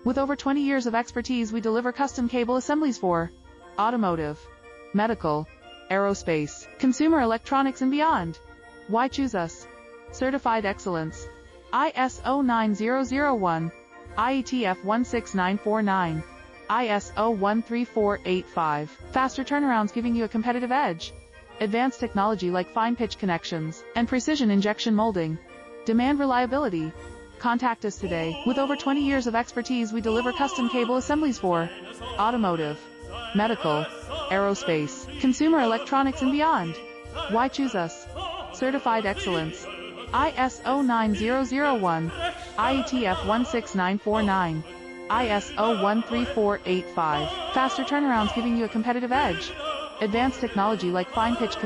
With over 20 years of expertise, we deliver custom cable assemblies for automotive, medical, aerospace, consumer electronics, and beyond. Why choose us? Certified excellence. ISO 9001, IATF 16949, ISO 13485. Faster turnarounds giving you a competitive edge. Advanced technology like fine pitch connections and precision injection molding. Demand reliability. Contact us today. With over 20 years of expertise, we deliver custom cable assemblies for automotive, medical, aerospace, consumer electronics, and beyond. Why choose us? Certified excellence. ISO 9001, IATF 16949, ISO 13485. Faster turnarounds giving you a competitive edge. Advanced technology like fine pitch connections.